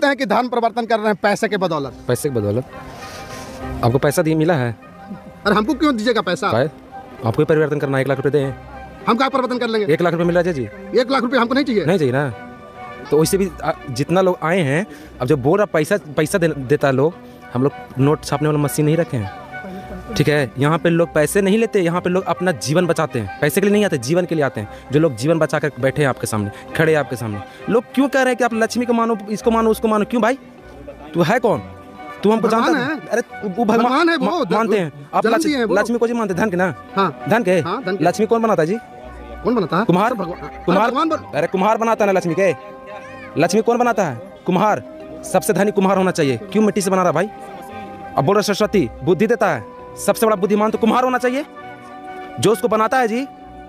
बोलते हैं कि धर्म परिवर्तन कर रहे हैं पैसे के बदौलत। पैसे की बदौलत? आपको पैसा दिए मिला है? अरे हमको क्यों दीजिएगा पैसा? आपको ही परिवर्तन करना, 1 लाख रुपए दें। हम क्या परिवर्तन कर लेंगे? 1 लाख रुपए मिला जी। 1 लाख रुपए हमको नहीं चाहिए। नहीं चाहिए ना, तो वैसे भी जितना लोग आए हैं, अब जब बोल रहा पैसा देता है लोग, हम लोग नोट छापने वाला मशीन नहीं रखे हैं, ठीक है। यहाँ पे लोग पैसे नहीं लेते, यहाँ पे लोग अपना जीवन बचाते हैं। पैसे के लिए नहीं आते, जीवन के लिए आते हैं। जो लोग जीवन बचा कर बैठे हैं आपके सामने, खड़े हैं आपके सामने, लोग क्यों कह रहे हैं कि आप लक्ष्मी को मानो, इसको मानो, उसको मानो? क्यों भाई? तू है कौन? तू हमको जानता है? अरे वो भगवान है, वो मानते हैं आप। लक्ष्मी को जी मानते, धन के ना? हाँ धन के। लक्ष्मी कौन बनाता है जी? कौन बनाता है? कुम्हार। अरे कुम्हार बनाता है ना लक्ष्मी के? लक्ष्मी कौन बनाता है? कुम्हार। सबसे धनी कुम्हार होना चाहिए। क्यों मिट्टी से बना रहा भाई? अब बोल रहा सरस्वती बुद्धि देता है, सबसे बड़ा बुद्धिमान तो कुम्हार होना चाहिए, जो उसको बनाता है जी।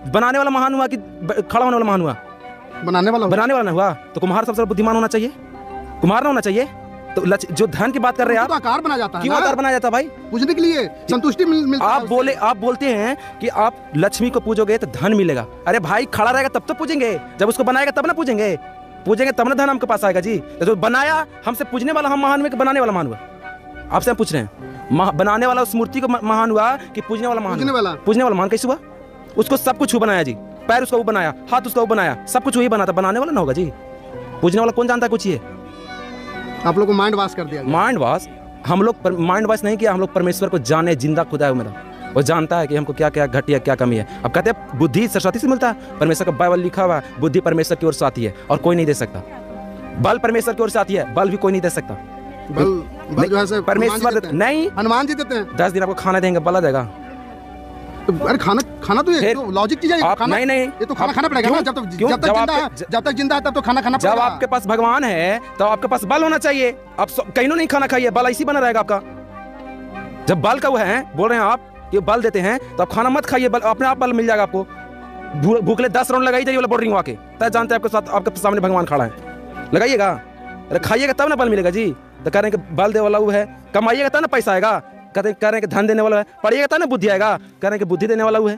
बनाने वाला महान हुआ कि खड़ा होने वाला महान हुआ? बनाने वाला ना हुआ, तो कुम्हार सबसे बड़ा बुद्धिमान होना चाहिए, कुम्हार ना होना चाहिए। तो जो धन की बात कर रहे हैं आप, तो आकार बना जाता है। क्यों आकार बनाया जाता है भाई? पूजने के लिए, संतुष्टि मिलती है। आप बोलते हैं कि आप लक्ष्मी को पूजोगे तो धन मिलेगा। अरे भाई खड़ा रहेगा तब तो पूजेंगे, जब उसको बनाएगा तब ना पूजेंगे तब ना धन हमके पास आएगा जी। तो बनाया हमसे पूजने वाला हम महान हुए कि बनाने वाला महान हुआ? आपसे हम पूछ रहे हैं, बनाने वाला उस मूर्ति को महान हुआ कि पूजने वाला महान? पूजने वाला महान कैसे हुआ? उसको सब कुछ बनाया जी, पैर उसका वो बनाया, हाथ उसका वो बनाया, सब कुछ वही बनाता, बनाने वाला ना होगा जी। पूजने वाला कौन जानता है कुछ? ये आप लोग को माइंड वॉश कर दिया। Mind wash? हम लोग माइंड वॉश नहीं किया, हम लोग परमेश्वर को जाने, जिंदा खुदा है मेरा, वो जानता है कि हमको क्या क्या घटिया क्या कमी है। अब कहते हैं बुद्धि सरस्वती से मिलता है, परमेश्वर का बाइबल लिखा हुआ है, बुद्धि परमेश्वर की ओर से आती है और कोई नहीं दे सकता। बल परमेश्वर की ओर से आती है, बल भी कोई नहीं दे सकता। बल जो है परमेश्वर नहीं, हनुमान जी देते हैं। 10 दिन आपको खाना देंगे, बल आ जाएगा। तो अरे खाना तो ये तो लॉजिक चीज है। नहीं ये तो खाना पड़ेगा ना, जब तक जिंदा है तब तो खाना पड़ेगा। जब आपके पास भगवान है तो आपके पास बल होना चाहिए। आप कहीं नहीं खाना खाइए, बल ऐसी बना रहेगा आपका। जब बल का वो है, बोल रहे हैं आप कि बल देते हैं, तो आप खाना मत खाइए, अपने आप बल मिल जाएगा आपको। भूखले 10 राउंड लगाई जाइए बोर्डिंग आके, तब जानते हैं आपके साथ, आपके सामने भगवान खड़ा है, लगाइएगा। अरे खाइएगा तब ना बल मिलेगा जी। तो कह रहे हैं कि बल दे वाला वो है, कमाइएगा तब ना पैसा आएगा। कह रहे हैं कि धन देने वाला है, पढ़िएगा तब ना बुद्धि आएगा। कह रहे हैं कि बुद्धि देने वाला वो है।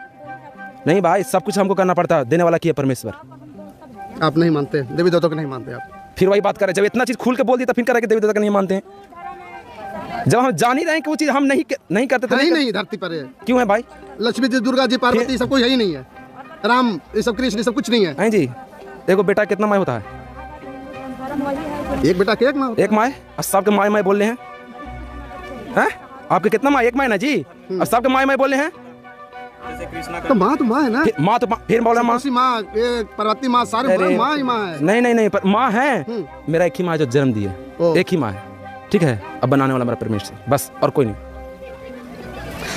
नहीं भाई, सब कुछ हमको करना पड़ता है, देने वाला की है परमेश्वर। आप नहीं मानते, देवी देवता को नहीं मानते आप? फिर वही बात करें, जब इतना चीज खुल के बोल दी तो फिर कह रहे हैं कि देवी देवता को नहीं मानते हैं। जब हम जान ही रहे हैं कि वो चीज हम नहीं करते, नहीं धरती पर है। क्यों है भाई? लक्ष्मी जी, दुर्गा जी, पार्वती, सब कुछ यही नहीं है। राम, ये सब कृष्ण, सब कुछ नहीं है जी। देखो बेटा कितना माय होता है? एक बेटा के एक माय। और सबके माय बोल रहे हैं। आपके कितना माँ? एक माँ ना जी, और सबके माँ बोले हैं। तो माँ है ना, माँ तो फिर बोल रहा माँ, पार्वती माँ, सारे माँ ही माँ है। नहीं माँ है, मेरा एक ही माँ जो जन्म दिए, एक ही माँ है, ठीक है। अब बनाने वाला मेरा परमेश्वर, बस, और कोई नहीं।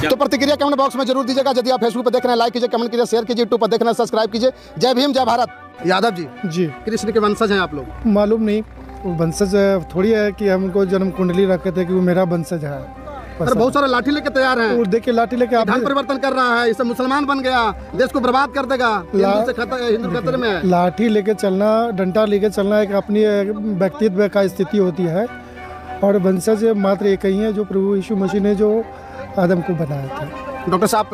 तो प्रतिक्रिया कमेंट बॉक्स में जरूर दीजिएगा। यदि आप फेसबुक पर देख रहे हैं, लाइक कीजिए, कमेंट कीजिए, शेयर कीजिए, यूट्यूब पर देख रहे हैं, सब्सक्राइब कीजिए। जय भीम, जय भारत। यादव जी कृष्ण के वंशज हैं आप लोग? मालूम नहीं, वो वंशज थोड़ी है कि हमको जन्म कुंडली रखे थे कि वो मेरा वंशज है। अरे बहुत सारे लाठी लेके तैयार हैं। और देखिए लाठी लेके आप धर्म परिवर्तन कर रहा है, इससे मुसलमान बन गया, देश को बर्बाद कर देगा, हिंदू खतरे में है। लाठी लेके चलना, डंडा लेके चलना एक अपनी व्यक्तित्व का स्थिति होती है। और वंशज मात्र एक ही है जो प्रभु यीशु मसीह ने जो आदम को बनाया था। डॉक्टर साहब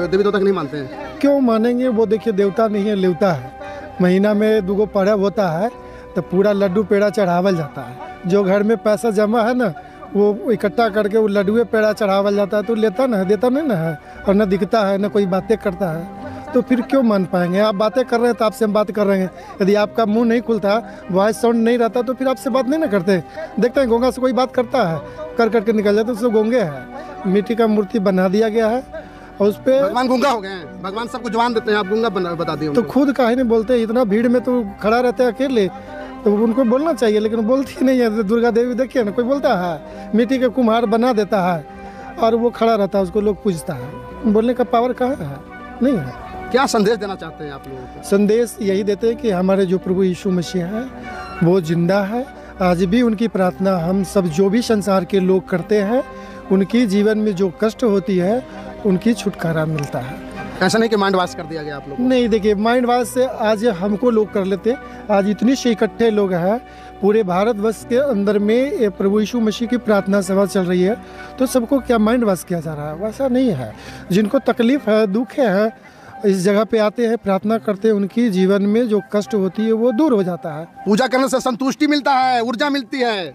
देवी देवता नहीं मानते हैं? क्यों मानेंगे? वो देखिए देवता नहीं है, लेवता है। महीना में 2 पर्व होता है तो पूरा लड्डू पेड़ा चढ़ावल जाता है। जो घर में पैसा जमा है ना, वो इकट्ठा करके वो लड्डुए पेड़ा चढ़ावल जाता है। तो लेता ना है, देता नहीं ना है, और ना दिखता है, ना कोई बातें करता है। तो फिर क्यों मान पाएंगे? आप बातें कर रहे हैं तो आपसे हम बात कर रहे हैं। यदि आपका मुंह नहीं खुलता, वॉइस साउंड नहीं रहता, तो फिर आपसे बात नहीं ना करते। देखते हैं गोंगा से कोई बात करता है, कर निकल जाता है, तो गोंगे है। मिट्टी का मूर्ति बना दिया गया है और उस पर भगवान गूंगा हो गए हैं। भगवान सबको जवान देते हैं, आप गूंगा बता दिए। तो खुद काहे नहीं बोलते? इतना भीड़ में तो खड़ा रहते हैं अकेले, तो उनको बोलना चाहिए, लेकिन बोलती नहीं है। दुर्गा देवी देखिए ना, कोई बोलता है? मिट्टी के कुम्हार बना देता है और वो खड़ा रहता है, उसको लोग पूजता है। बोलने का पावर कहाँ है? नहीं है। क्या संदेश देना चाहते हैं आप लोगों को? संदेश यही देते हैं कि हमारे जो प्रभु यीशु मसीह है वो जिंदा है। आज भी उनकी प्रार्थना हम सब जो भी संसार के लोग करते हैं, उनकी जीवन में जो कष्ट होती है उनकी छुटकारा मिलता है। ऐसा नहीं कि माइंड वॉश कर दिया गया आप लोग? नहीं, देखिए माइंड वॉश से आज हमको लोग कर लेते। आज इतने से इकट्ठे लोग हैं पूरे भारतवर्ष के अंदर में, प्रभु यीशु मसीह की प्रार्थना सभा चल रही है, तो सबको क्या माइंड वॉश किया जा रहा है? वैसा नहीं है। जिनको तकलीफ है, दुख है, इस जगह पे आते हैं, प्रार्थना करते हैं, उनकी जीवन में जो कष्ट होती है वो दूर हो जाता है। पूजा करने से संतुष्टि मिलता है, ऊर्जा मिलती है।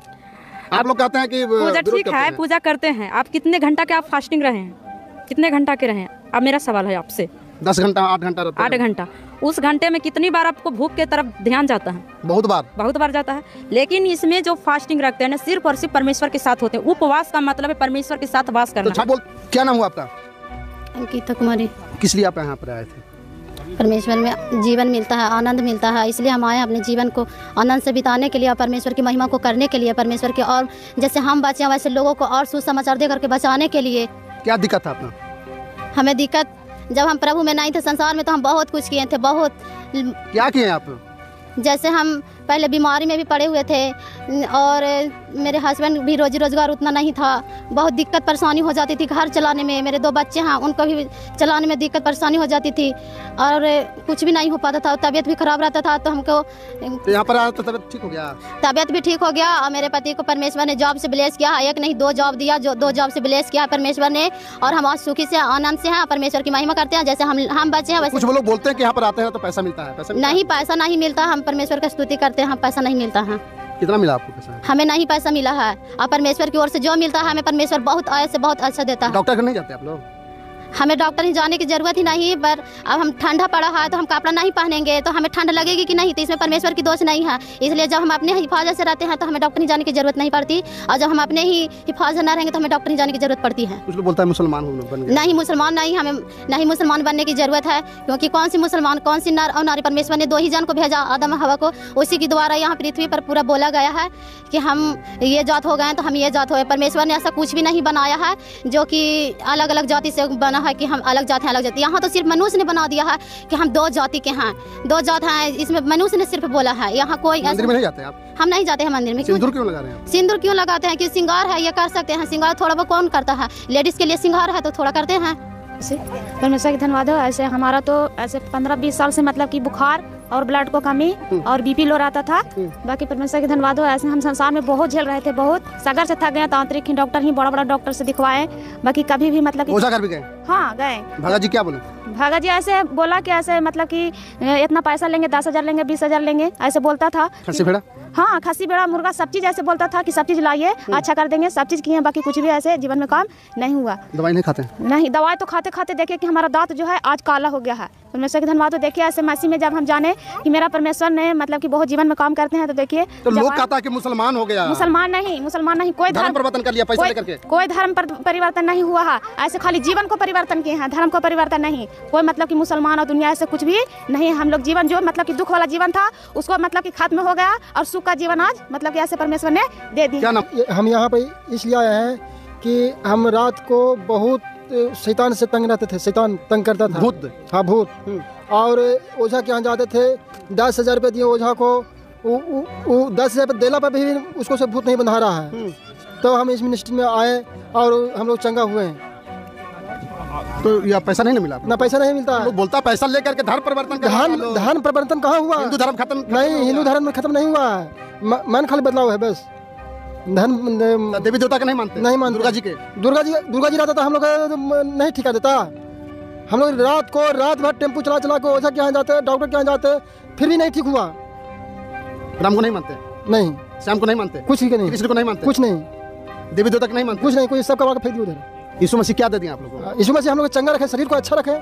आप लोग कहते हैं कि पूजा ठीक है, पूजा करते हैं। आप कितने घंटा के आप फास्टिंग रहे हैं, कितने घंटा के रहे हैं? अब मेरा सवाल है आपसे। 10 घंटा 8 घंटा रहते हैं। 8 घंटा। उस घंटे में कितनी बार आपको भूख के तरफ ध्यान जाता है? बहुत बार जाता है। लेकिन इसमें जो फास्टिंग रखते हैं ना, सिर्फ और सिर्फ परमेश्वर के साथ होते हैं। उपवास का मतलब है परमेश्वर के साथ वास करना। तो क्या नाम हुआ आपका? अंकिता कुमारी। किस लिए आप यहाँ पर आए थे? परमेश्वर में जीवन मिलता है, आनंद मिलता है, इसलिए हम आए अपने जीवन को आनंद से बिताने के लिए और परमेश्वर की महिमा को करने के लिए, परमेश्वर के और जैसे हम बचे वैसे लोगों को और सुसमाचार दे करके बचाने के लिए। क्या दिक्कत था अपना? हमें दिक्कत, जब हम प्रभु में नहीं थे संसार में, तो हम बहुत कुछ किए थे। बहुत क्या किए आप? जैसे हम पहले बीमारी में भी पड़े हुए थे और मेरे हस्बैंड भी रोजी रोजगार उतना नहीं था। बहुत दिक्कत परेशानी हो जाती थी घर चलाने में। मेरे 2 बच्चे हैं, उनको भी चलाने में दिक्कत परेशानी हो जाती थी और कुछ भी नहीं हो पाता था। तबीयत भी खराब रहता था। तो हमको यहाँ पर आया तो तबीयत ठीक हो गया? तबीयत भी ठीक हो गया और मेरे पति को परमेश्वर ने जॉब से ब्लेस किया। 1 नहीं 2 जॉब दिया, जो 2 जॉब से ब्लेस किया परमेश्वर ने। और हम आज सुखी से आनंद से हैं, परमेश्वर की महिमा करते हैं। जैसे हम बच्चे हैं वैसे। कुछ लोग बोलते हैं कि यहाँ पर आते हैं तो पैसा मिलता है। नहीं, पैसा नहीं मिलता। हम परमेश्वर की स्तुति करते हैं, पैसा नहीं मिलता है। कितना मिला आपको पैसा? हमें नहीं पैसा मिला है। और परमेश्वर की ओर से जो मिलता है हमें परमेश्वर बहुत बहुत अच्छा देता है। डॉक्टर घर नहीं जाते आप लोग? हमें डॉक्टर ही जाने की जरूरत ही नहीं। पर अब हम ठंडा पड़ा है तो हम कपड़ा नहीं पहनेंगे तो हमें ठंड लगेगी कि नहीं, तो इसमें परमेश्वर की दोष नहीं है। इसलिए जब हम अपने हिफाजत से रहते हैं तो हमें डॉक्टर ही जाने की जरूरत नहीं पड़ती। और जब हम अपने ही हिफाजत न रहेंगे तो हमें डॉक्टर ही जाने की जरूरत पड़ती है। कुछ लोग बोलता है मुसलमान बन गए। नहीं, मुसलमान नहीं, हमें नहीं मुसलमान बनने की जरूरत है। क्योंकि कौन सी मुसलमान, कौन सी नर और नारी? परमेश्वर ने 2 ही जन को भेजा, आदम हवा को। उसी के द्वारा यहाँ पृथ्वी पर पूरा बोला गया है कि हम ये जात हो गए तो हम ये जात हो गए। परमेश्वर ने ऐसा कुछ भी नहीं बनाया है जो कि अलग अलग जाति से बना है कि हम अलग जाति हैं, अलग जाति। यहाँ तो सिर्फ मनुष्य ने बना दिया है कि हम 2 जाति के हैं, 2 जात हैं। इसमें मनुष्य ने सिर्फ बोला है। यहाँ कोई मंदिर में नहीं जाते आप? हम नहीं जाते हैं मंदिर में। सिंदूर क्यों लगा रहे हैं? सिंदूर क्यों लगाते हैं? कि श्रृंगार है, ये कर सकते हैं। श्रृंगार थोड़ा बहुत कौन करता है? लेडीज के लिए श्रृंगार है तो थोड़ा करते हैं। परमेश्वर की धन्यवाद हो। ऐसे हमारा तो ऐसे 15-20 साल से मतलब कि बुखार और ब्लड को कमी और बीपी लो रहता था। बाकी परमेश्वर की धन्यवाद हो। ऐसे हम संसार में बहुत झेल रहे थे, बहुत सगर से थक गए। तांत्रिक ही डॉक्टर ही बड़ा डॉक्टर से दिखवाए। बाकी कभी भी मतलब ओझा घर भी गए? हाँ गए। भागा जी क्या बोले? भागा जी ऐसे बोला कि ऐसे मतलब कि इतना पैसा लेंगे, 10,000 लेंगे, 20,000 लेंगे, ऐसे बोलता था। खस्सी भेड़ा? हाँ, खस्सी भेड़ा, मुर्गा, सब चीज ऐसे बोलता था कि सब चीज लाइए, अच्छा कर देंगे। सब चीज किए, बाकी कुछ भी ऐसे जीवन में काम नहीं हुआ। दवाई नहीं खाते? नहीं, दवाई तो खाते खाते देखिए कि हमारा दांत जो है आज काला हो गया है। परमेश्वर की धन्यवाद। तो देखिए ऐसे मसीह में जब हम जाने कि मेरा परमेश्वर ने मतलब कि बहुत जीवन में काम करते हैं, तो देखिए तो लोग कहता है कि मुसलमान हो गया। मुसलमान नहीं, कोई धर्म परिवर्तन कर लिया पैसा लेकर के। कोई धर्म परिवर्तन नहीं हुआ है। ऐसे खाली जीवन को परिवर्तन किए हैं, धर्म को परिवर्तन नहीं। कोई मतलब कि मुसलमान और दुनिया ऐसे कुछ भी नहीं। हम लोग जीवन जो मतलब कि दुख वाला जीवन था उसको मतलब कि खत्म हो गया और सुख का जीवन आज मतलब कि ऐसे परमेश्वर ने दे दिया। हम यहाँ पे इसलिए आए हैं कि हम रात को बहुत शैतान से तंग रहते थे। शैतान तंग करता था। भूत? हाँ, भूत। और ओझा के यहाँ जाते थे, 10,000 रुपये दिए ओझा को। 10,000 रुपये देला पर भी उसको से भूत नहीं बंधा रहा है। तो हम इस मिनिस्ट्री में आए और हम लोग चंगा हुए हैं। तो यह पैसा नहीं मिला? ना, पैसा नहीं मिलता है। लोग बोलता पैसा लेकर के धर्म परिवर्तन धर्म परिवर्तन कहाँ हुआ? हिंदू धर्म खत्म नहीं, हिंदू धर्म में खत्म नहीं हुआ है। मन खाली बदलाव है बस। धर्म देवी देवता का नहीं मानते? नहीं मानते। दुर्गा जी के? दुर्गा जी रहता था, हम लोग नहीं ठिका देता। हम लोग रात भर टेम्पू चला के ओझा के यहाँ जाते, डॉक्टर के यहाँ जाते, फिर भी नहीं ठीक हुआ। राम को नहीं मानते? नहीं। श्याम को नहीं मानते? कुछ भी नहीं। कृष्ण को नहीं मानते? कुछ नहीं। देवी देवता को नहीं मानते? कुछ नहीं। कोई सब करवा के फेंक दिया उधर। यीशु मसीह क्या दे दिए आप लोगों को? यीशु मसीह हम लोग चंगा रखे, शरीर को अच्छा रखे।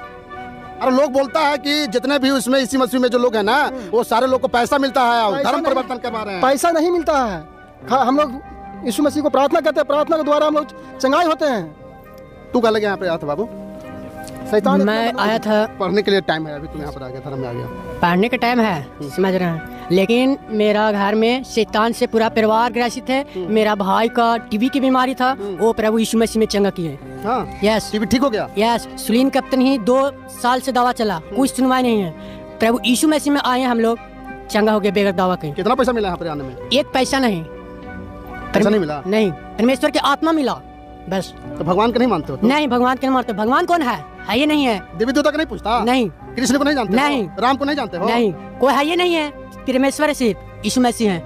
और लोग बोलता है कि जितने भी उसमें यीशु मसीह में जो लोग हैं ना, वो सारे लोग को पैसा मिलता है और धर्म परिवर्तन करवा रहे हैं। पैसा नहीं मिलता है। हम लोग यीशु मसीह को प्रार्थना करते हैं, प्रार्थना के द्वारा हम लोग चंगाई होते हैं। तू क्या लगे यहाँ पे आया था बाबू? शैतान? मैं आया था पढ़ने के लिए। टाइम है अभी, तू यहाँ पर आ गया, धर्म में आ गया। पढ़ने का टाइम है, समझ रहे हैं। लेकिन मेरा घर में शैतान से पूरा परिवार ग्रसित है। मेरा भाई का टीबी की बीमारी था, वो प्रभु यीशु मसीह में चंगा किए। हाँ, यस, टीबी ठीक हो गया? यस। सुलीन कप्तान ही 2 साल से दवा चला, कुछ सुनवाई नहीं है। प्रभु यीशु मसीह में आए हम लोग, चंगा हो गए बगैर दवा के। कितना पैसा मिला यहाँ पर आने में? 1 पैसा नहीं। पैसा नहीं मिला? नहीं, परमेश्वर की आत्मा मिला बस। तो भगवान को नहीं मानते हो? नहीं, भगवान के नहीं मानते। भगवान कौन है ये नहीं है। देवी देवता को नहीं पूछता? नहीं। कृष्ण को नहीं जानते? नहीं। राम को नहीं जानते हो? नहीं, कोई है ये नहीं है। परमेश्वर सिर्फ यीशु मसीह है।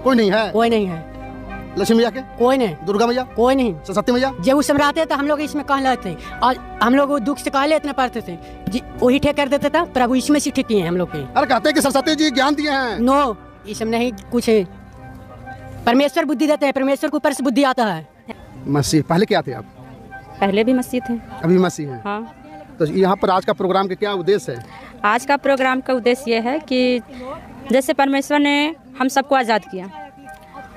कोई नहीं है? कोई नहीं है। लक्ष्मी मैया के? कोई नहीं, दुर्गा मैया? कोई नहीं। सरस्वती मैया? जब उस समय आते तो हम लोग इसमें कह लेते और हम लोग दुख से कहले इतना पढ़ते थे जी, वही ठीक कर देते था। प्रभु यीशु मसीह ठीक किए हैं हम लोग के। अरे कहते हैं कि सरस्वती जी ज्ञान दिए हैं। नो, इसमें नहीं कुछ है। परमेश्वर बुद्धि देते हैं, परमेश्वर के ऊपर से बुद्धि आता है। मसीह पहले क्या थे आप? पहले भी मसीह थे। अभी मसीह हैं। हाँ। तो यहाँ पर आज का प्रोग्राम का क्या उद्देश्य है? आज का प्रोग्राम का उद्देश्य ये है कि जैसे परमेश्वर ने हम सबको आज़ाद किया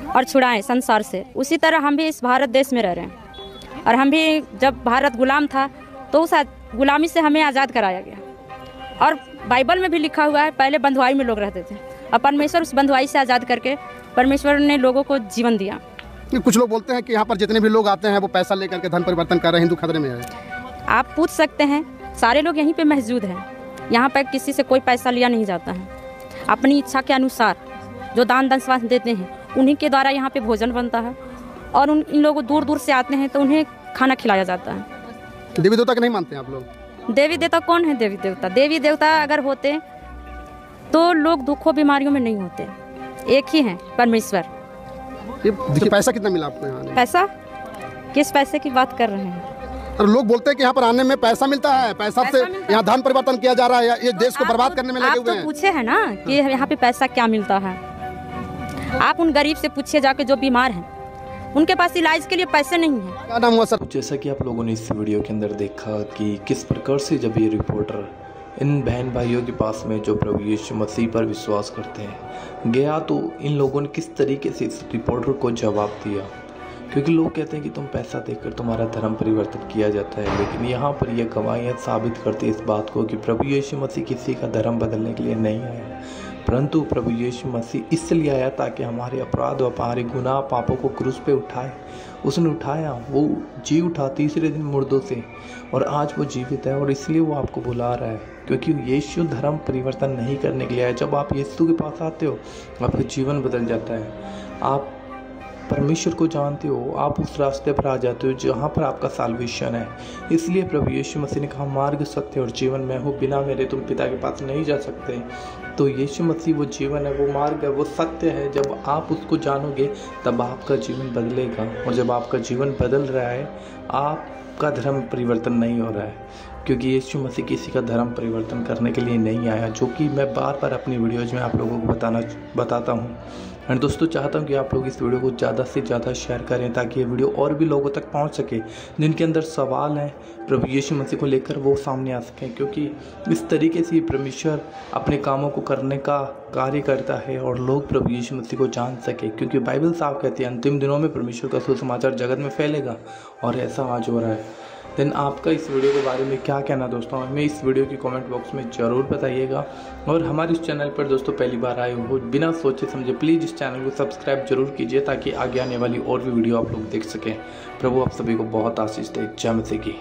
और छुड़ाए संसार से, उसी तरह हम भी इस भारत देश में रह रहे हैं। और हम भी जब भारत गुलाम था तो उस गुलामी से हमें आज़ाद कराया गया। और बाइबल में भी लिखा हुआ है पहले बंधुआई में लोग रहते थे, और परमेश्वर उस बंधुआई से आज़ाद करके परमेश्वर ने लोगों को जीवन दिया। कुछ लोग बोलते हैं कि यहाँ पर जितने भी लोग आते हैं वो पैसा लेकर के धन परिवर्तन कर रहे हैं, हिंदू खतरे में है। आप पूछ सकते हैं, सारे लोग यहीं पे मौजूद हैं। यहाँ पर किसी से कोई पैसा लिया नहीं जाता है। अपनी इच्छा के अनुसार जो दान दशवास देते हैं उन्हीं के द्वारा यहाँ पे भोजन बनता है, और इन लोगों दूर दूर से आते हैं तो उन्हें खाना खिलाया जाता है। देवी देवता को नहीं मानते हैं आप लोग? देवी देवता कौन है? देवी देवता अगर होते तो लोग दुखों बीमारियों में नहीं होते। एक ही है परमेश्वर। देखिए पैसा कितना मिला आपको यहाँ? पैसा? किस पैसे की बात कर रहे हैं? और लोग बोलते हैं कि यहाँ पर आने में पैसा मिलता है, पैसा से यहाँ धन परिवर्तन किया जा रहा है, ये देश को बर्बाद करने में लगे हुए हैं। आप तो पूछे है ना कि यहाँ पे पैसा क्या मिलता है। आप उन गरीब से पूछिए जाके जो बीमार हैं, उनके पास इलाज के लिए पैसे नहीं है। क्या नाम हुआ सर? जैसा कि आप लोगों ने इस वीडियो के अंदर देखा कि किस प्रकार से जब ये रिपोर्टर इन बहन भाइयों के पास में जो प्रभु यीशु मसीह पर विश्वास करते हैं गया, तो इन लोगों ने किस तरीके से इस रिपोर्टर को जवाब दिया। क्योंकि लोग कहते हैं कि तुम पैसा देकर तुम्हारा धर्म परिवर्तन किया जाता है, लेकिन यहाँ पर यह गवाहियाँ साबित करती है इस बात को कि प्रभु यीशु मसीह किसी का धर्म बदलने के लिए नहीं आया, परंतु प्रभु यीशु मसीह इसलिए आया ताकि हमारे अपराध और हमारे गुनाह पापों को क्रूस पे उठाए। उसने उठाया, वो जी उठा तीसरे दिन मुर्दों से, और आज वो जीवित है, और इसलिए वो आपको बुला रहा है। क्योंकि यीशु धर्म परिवर्तन नहीं करने के लिए आया। जब आप यीशु के पास आते हो आपका जीवन बदल जाता है, आप परमेश्वर को जानते हो, आप उस रास्ते पर आ जाते हो जहाँ पर आपका साल्वेशन है। इसलिए प्रभु यीशु मसीह ने कहा, मार्ग, सत्य और जीवन मैं हूँ, बिना मेरे तुम पिता के पास नहीं जा सकते। तो यीशु मसीह वो जीवन है, वो मार्ग है, वो सत्य है। जब आप उसको जानोगे तब आपका जीवन बदलेगा, और जब आपका जीवन बदल रहा है आपका धर्म परिवर्तन नहीं हो रहा है। क्योंकि यीशु मसीह किसी का धर्म परिवर्तन करने के लिए नहीं आया, जो कि मैं बार बार अपनी वीडियोज़ में आप लोगों को बताता हूँ। एंड दोस्तों, चाहता हूँ कि आप लोग इस वीडियो को ज़्यादा से ज़्यादा शेयर करें ताकि ये वीडियो और भी लोगों तक पहुँच सके, जिनके अंदर सवाल हैं प्रभु यीशु मसीह को लेकर, वो सामने आ सकें। क्योंकि इस तरीके से परमेश्वर अपने कामों को करने का कार्य करता है और लोग प्रभु यीशु मसीह को जान सके। क्योंकि बाइबल साफ कहती है अंतिम दिनों में परमेश्वर का सुसमाचार जगत में फैलेगा, और ऐसा आज हो रहा है। देन आपका इस वीडियो के बारे में क्या कहना दोस्तों, हमें इस वीडियो की कमेंट बॉक्स में ज़रूर बताइएगा। और हमारे इस चैनल पर दोस्तों पहली बार आए हो, बिना सोचे समझे प्लीज़ इस चैनल को सब्सक्राइब जरूर कीजिए ताकि आगे आने वाली और भी वीडियो आप लोग देख सकें। प्रभु आप सभी को बहुत आशीष दे। जय मसीह की।